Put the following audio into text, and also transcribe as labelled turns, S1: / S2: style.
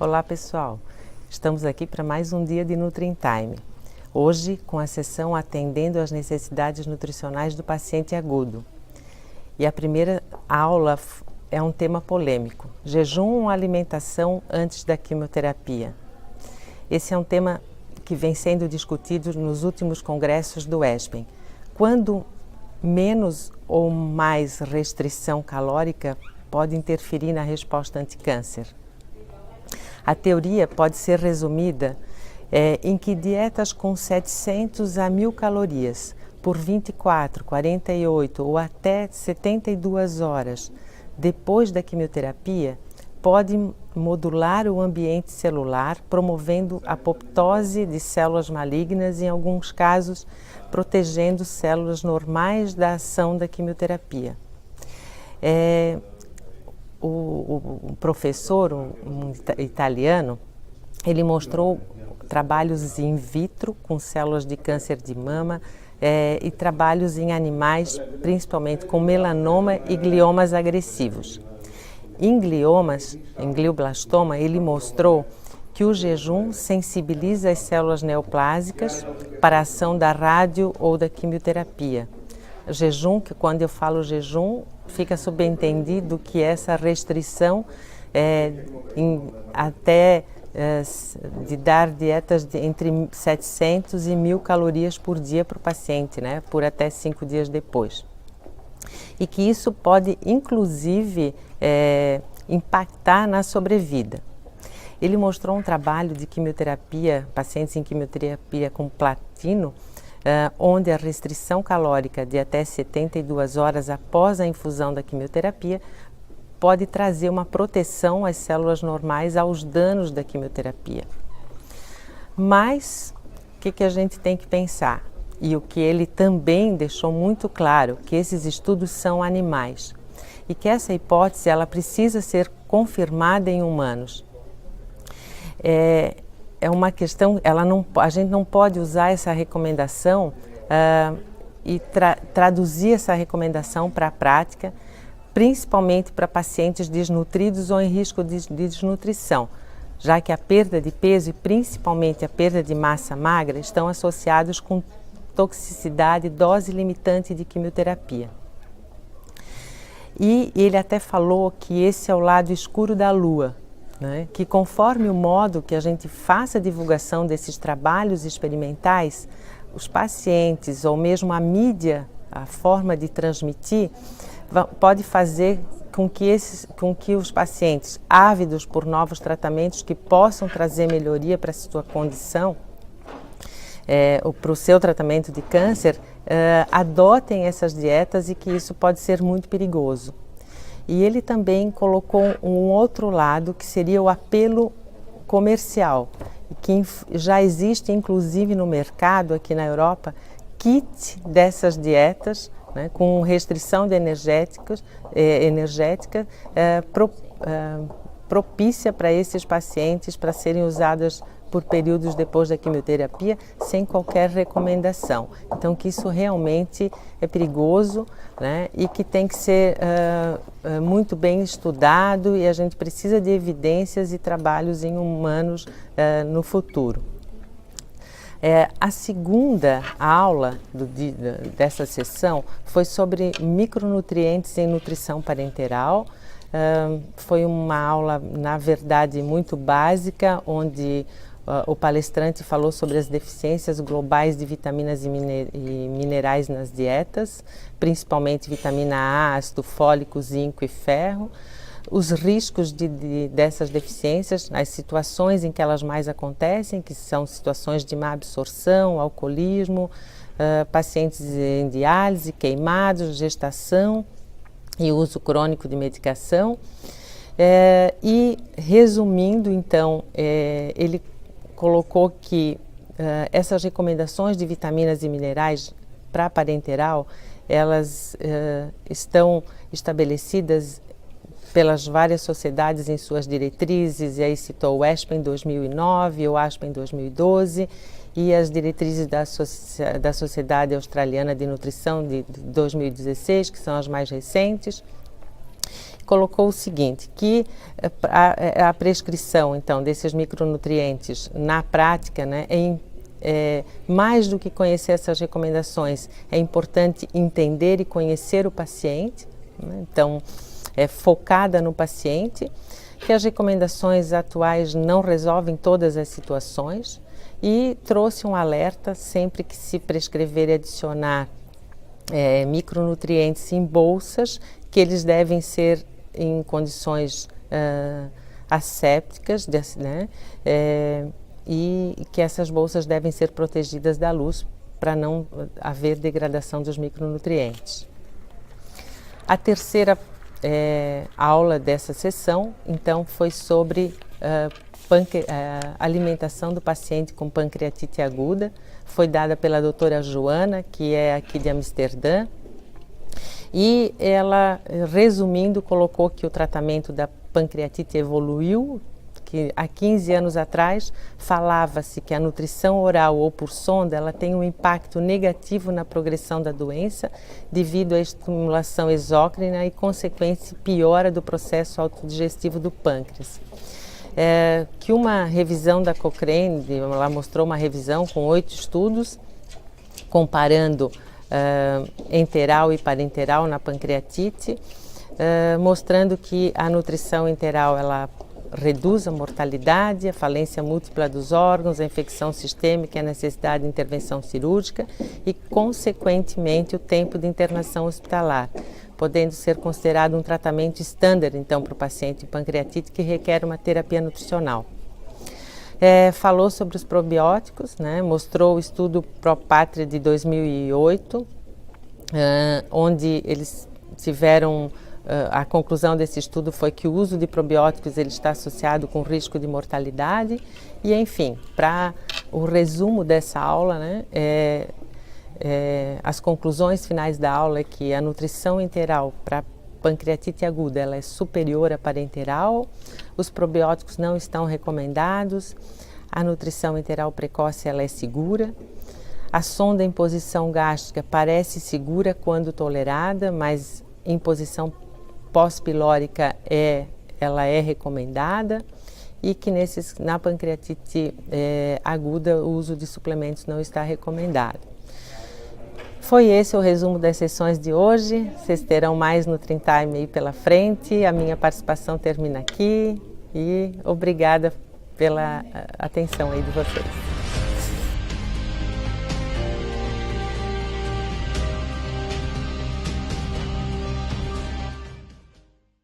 S1: Olá pessoal, estamos aqui para mais um dia de Nutri Time. Hoje com a sessão atendendo às necessidades nutricionais do paciente agudo. E a primeira aula é um tema polêmico, jejum ou alimentação antes da quimioterapia. Esse é um tema que vem sendo discutido nos últimos congressos do ESPEN. Quando menos ou mais restrição calórica pode interferir na resposta anticâncer. A teoria pode ser resumida em que dietas com 700 a 1000 calorias por 24, 48 ou até 72 horas depois da quimioterapia podem modular o ambiente celular, promovendo a apoptose de células malignas e, em alguns casos, protegendo células normais da ação da quimioterapia. O professor, um italiano, ele mostrou trabalhos in vitro com células de câncer de mama e trabalhos em animais, principalmente com melanoma e gliomas agressivos. Em glioblastoma, ele mostrou que o jejum sensibiliza as células neoplásicas para a ação da radio ou da quimioterapia. Jejum, que quando eu falo jejum, fica subentendido que essa restrição de dar dietas entre 700 e 1000 calorias por dia para o paciente, né, por até 5 dias depois. E que isso pode, inclusive, impactar na sobrevida. Ele mostrou um trabalho de quimioterapia, pacientes em quimioterapia com platino, onde a restrição calórica de até 72 horas após a infusão da quimioterapia pode trazer uma proteção às células normais aos danos da quimioterapia. Mas, o que a gente tem que pensar? E o que ele também deixou muito claro, que esses estudos são animais e que essa hipótese ela precisa ser confirmada em humanos. É uma questão, a gente não pode usar essa recomendação e traduzir essa recomendação para a prática, principalmente para pacientes desnutridos ou em risco de desnutrição, já que a perda de peso e principalmente a perda de massa magra estão associados com toxicidade e dose limitante de quimioterapia. E ele até falou que esse é o lado escuro da lua, né? Que conforme o modo que a gente faça a divulgação desses trabalhos experimentais, os pacientes ou mesmo a mídia, a forma de transmitir, pode fazer com que os pacientes ávidos por novos tratamentos que possam trazer melhoria para a sua condição, para o seu tratamento de câncer, adotem essas dietas e que isso pode ser muito perigoso. E ele também colocou um outro lado que seria o apelo comercial, que já existe inclusive no mercado aqui na Europa, kit dessas dietas, né, com restrição de energética propícia para esses pacientes para serem usadas por períodos depois da quimioterapia, sem qualquer recomendação. Então, que isso realmente é perigoso, né, e que tem que ser muito bem estudado e a gente precisa de evidências e trabalhos em humanos no futuro. A segunda aula dessa sessão foi sobre micronutrientes em nutrição parenteral. Foi uma aula, na verdade, muito básica, onde o palestrante falou sobre as deficiências globais de vitaminas e minerais nas dietas, principalmente vitamina A, ácido fólico, zinco e ferro, os riscos dessas deficiências, as situações em que elas mais acontecem, que são situações de má absorção, alcoolismo, pacientes em diálise, queimados, gestação e uso crônico de medicação. E resumindo, então, ele colocou que essas recomendações de vitaminas e minerais para parenteral, elas estão estabelecidas pelas várias sociedades em suas diretrizes, e aí citou o ESPEN 2009, o ASPEN 2012 e as diretrizes da Sociedade Australiana de Nutrição de 2016, que são as mais recentes. colocou o seguinte, que a prescrição, então, desses micronutrientes na prática, né, mais do que conhecer essas recomendações, é importante entender e conhecer o paciente, né? Então, é focada no paciente, que as recomendações atuais não resolvem todas as situações e trouxe um alerta sempre que se prescrever e adicionar micronutrientes em bolsas, que eles devem ser em condições assépticas, né? E que essas bolsas devem ser protegidas da luz para não haver degradação dos micronutrientes. A terceira aula dessa sessão, então, foi sobre alimentação do paciente com pancreatite aguda. Foi dada pela doutora Joana, que é aqui de Amsterdã, e ela, resumindo, colocou que o tratamento da pancreatite evoluiu, que há 15 anos atrás falava-se que a nutrição oral ou por sonda ela tem um impacto negativo na progressão da doença devido à estimulação exócrina e consequente piora do processo autodigestivo do pâncreas. Que uma revisão da Cochrane, ela mostrou uma revisão com 8 estudos comparando enteral e parenteral na pancreatite, mostrando que a nutrição enteral ela reduz a mortalidade, a falência múltipla dos órgãos, a infecção sistêmica e a necessidade de intervenção cirúrgica e, consequentemente, o tempo de internação hospitalar, podendo ser considerado um tratamento estándar, então, para o paciente de pancreatite que requer uma terapia nutricional. Falou sobre os probióticos, né? Mostrou o estudo ProPatria de 2008, onde eles tiveram, a conclusão desse estudo foi que o uso de probióticos ele está associado com risco de mortalidade e, enfim, para o resumo dessa aula, né? As conclusões finais da aula é que a nutrição enteral para pancreatite aguda ela é superior à parenteral, os probióticos não estão recomendados, a nutrição enteral precoce ela é segura, a sonda em posição gástrica parece segura quando tolerada, mas em posição pós-pilórica ela é recomendada e que na pancreatite aguda o uso de suplementos não está recomendado. Foi esse o resumo das sessões de hoje. Vocês terão mais NutriTime aí pela frente. A minha participação termina aqui e obrigada pela atenção aí de vocês.